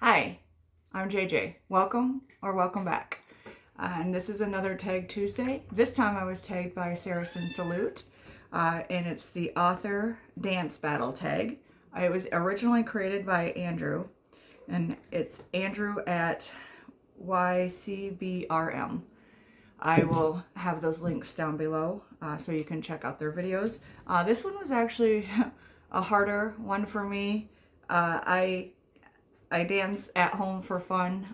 Hi, I'm JJ. Welcome or welcome back. And this is another Tag Tuesday. This time I was tagged by Saracen Salute, and it's the author dance battle tag. It was originally created by Andrew, and it's Andrew at YCBRM. I will have those links down below so you can check out their videos. This one was actually a harder one for me. I dance at home for fun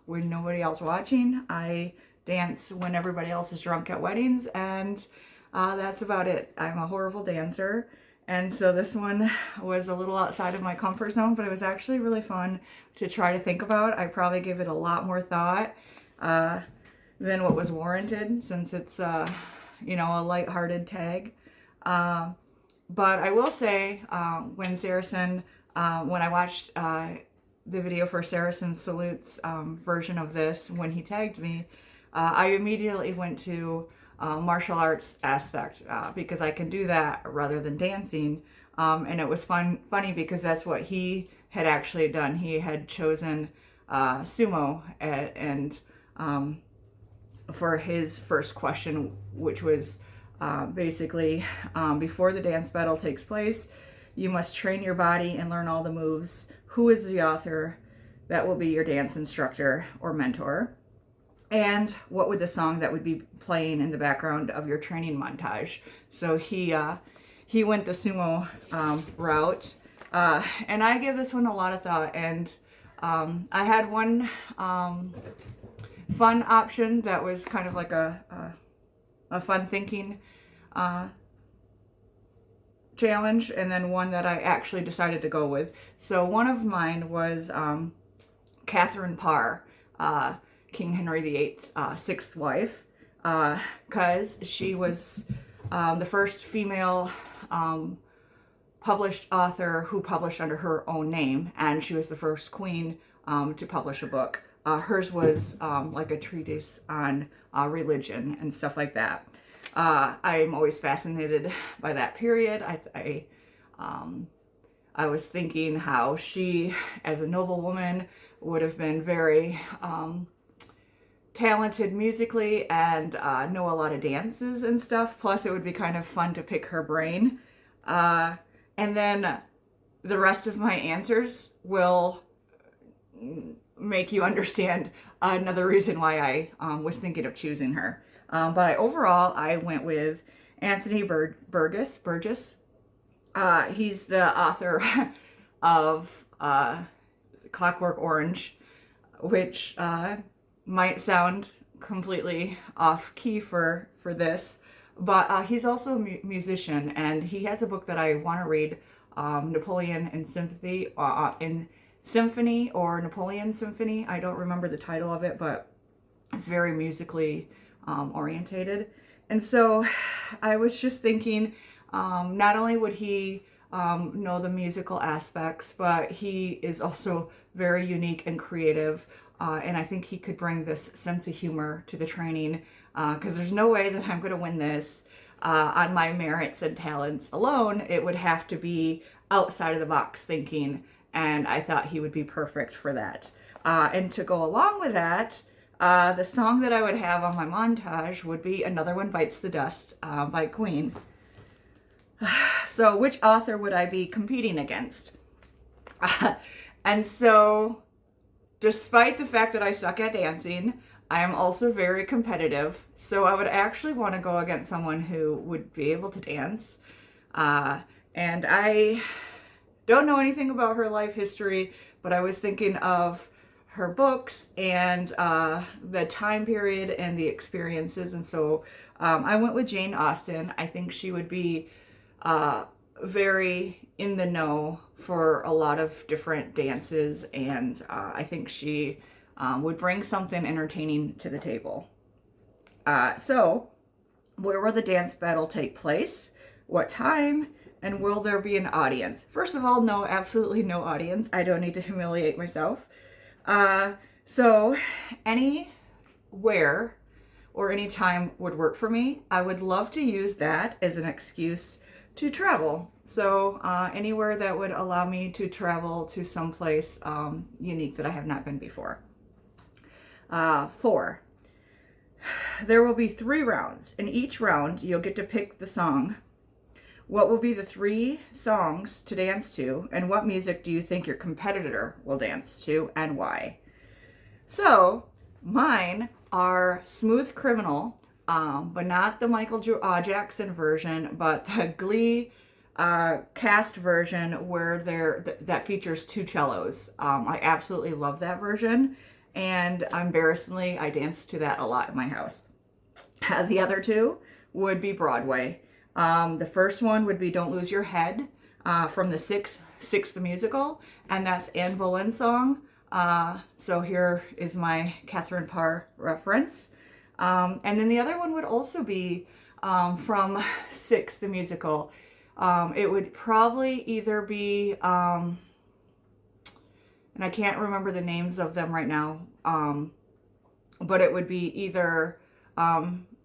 when nobody else watching. I dance when everybody else is drunk at weddings, and that's about it. I'm a horrible dancer, and so this one was a little outside of my comfort zone, but it was actually really fun to try to think about. I probably gave it a lot more thought than what was warranted, since it's a lighthearted tag. But I will say, when I watched the video for Saracen Salute's version of this, when he tagged me, I immediately went to martial arts aspect because I can do that rather than dancing. And it was funny because that's what he had actually done. He had chosen sumo and for his first question, which was basically before the dance battle takes place, you must train your body and learn all the moves. Who is the author that will be your dance instructor or mentor? And what would the song that would be playing in the background of your training montage? So he went the sumo route. And I give this one a lot of thought. And I had one fun option that was kind of like a fun thinking challenge, and then one that I actually decided to go with. So one of mine was Catherine Parr, King Henry VIII's sixth wife, because she was the first female published author who published under her own name, and she was the first queen to publish a book. Hers was like a treatise on religion and stuff like that. I'm always fascinated by that period. I was thinking how she, as a noblewoman, would have been very talented musically and know a lot of dances and stuff. Plus, it would be kind of fun to pick her brain. And then the rest of my answers will make you understand another reason why I was thinking of choosing her. But overall, I went with Anthony Burgess. He's the author of Clockwork Orange, which might sound completely off key for this, but he's also a musician, and he has a book that I want to read, Napoleon in Symphony or Napoleon Symphony. I don't remember the title of it, but it's very musically orientated. And so I was just thinking, not only would he know the musical aspects, but he is also very unique and creative. And I think he could bring this sense of humor to the training, because there's no way that I'm going to win this on my merits and talents alone. It would have to be outside of the box thinking, and I thought he would be perfect for that. And to go along with that, the song that I would have on my montage would be Another One Bites the Dust by Queen. So which author would I be competing against? And so, despite the fact that I suck at dancing, I am also very competitive. So I would actually want to go against someone who would be able to dance. And I don't know anything about her life history, but I was thinking of her books and the time period and the experiences. And so I went with Jane Austen. I think she would be very in the know for a lot of different dances, and I think she would bring something entertaining to the table. So where will the dance battle take place? What time? And will there be an audience? First of all, no, absolutely no audience. I don't need to humiliate myself. So anywhere or any time would work for me. I would love to use that as an excuse to travel. So anywhere that would allow me to travel to someplace unique that I have not been before. 4. There will be 3 rounds. In each round, you'll get to pick the song. What will be the 3 songs to dance to, and what music do you think your competitor will dance to, and why? So, mine are Smooth Criminal, but not the Michael Jackson version, but the Glee cast version where that features 2 cellos. I absolutely love that version, and embarrassingly, I dance to that a lot in my house. The other 2 would be Broadway. The first one would be Don't Lose Your Head from the Six the musical, and that's Anne Boleyn's song. So here is my Catherine Parr reference. And then the other one would also be from Six the musical. It would probably either be, and I can't remember the names of them right now, but it would be either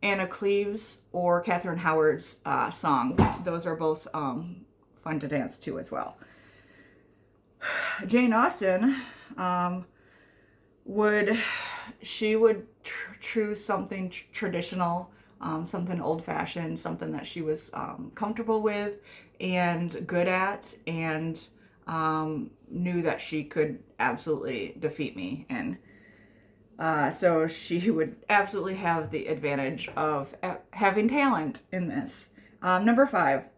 Anna Cleeves or Catherine Howard's songs. Those are both fun to dance to as well. Jane Austen would choose something traditional, something old-fashioned, something that she was comfortable with and good at, and knew that she could absolutely defeat me in. So she would absolutely have the advantage of having talent in this. Number 5,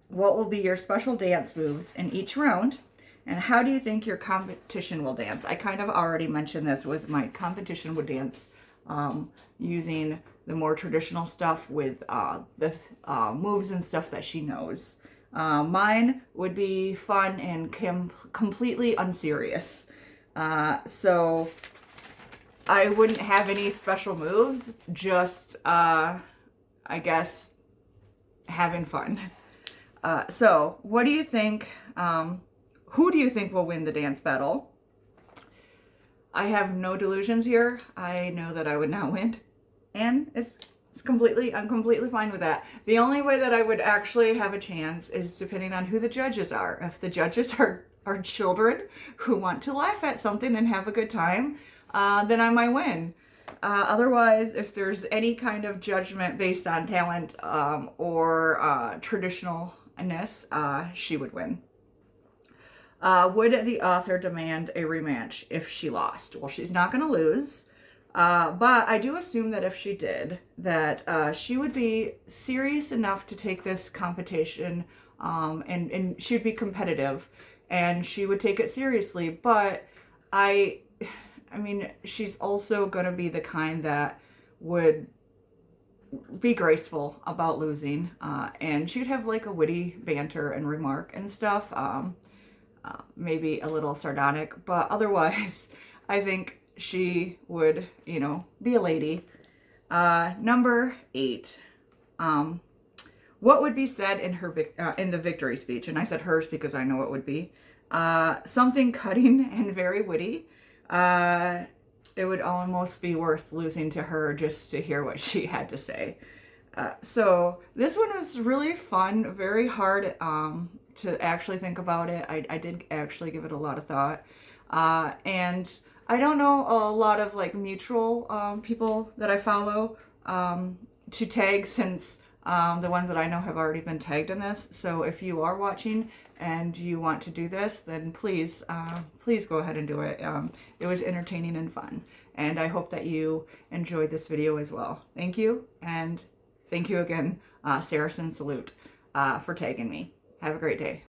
what will be your special dance moves in each round? And how do you think your competition will dance? I kind of already mentioned this with my competition would dance using the more traditional stuff with the moves and stuff that she knows. Mine would be fun and completely unserious. So I wouldn't have any special moves, just, I guess, having fun. So what do you think, who do you think will win the dance battle? I have no delusions here. I know that I would not win. And I'm completely fine with that. The only way that I would actually have a chance is depending on who the judges are. If the judges are children who want to laugh at something and have a good time, then I might win. Otherwise, if there's any kind of judgment based on talent or traditionalness, she would win. Would the author demand a rematch if she lost? Well, she's not going to lose, but I do assume that if she did, that she would be serious enough to take this competition, and she would be competitive, and she would take it seriously. But I mean, she's also going to be the kind that would be graceful about losing, and she'd have like a witty banter and remark and stuff. Maybe a little sardonic, but otherwise, I think she would, be a lady. Number 8. What would be said in her in the victory speech? And I said hers because I know it would be something cutting and very witty. It would almost be worth losing to her just to hear what she had to say. So this one was really fun, very hard to actually think about it. I did actually give it a lot of thought. And I don't know a lot of like mutual people that I follow to tag, since the ones that I know have already been tagged in this. So if you are watching and you want to do this, then please go ahead and do it. It was entertaining and fun. And I hope that you enjoyed this video as well. Thank you. And thank you again, Saracen Salute, for tagging me. Have a great day.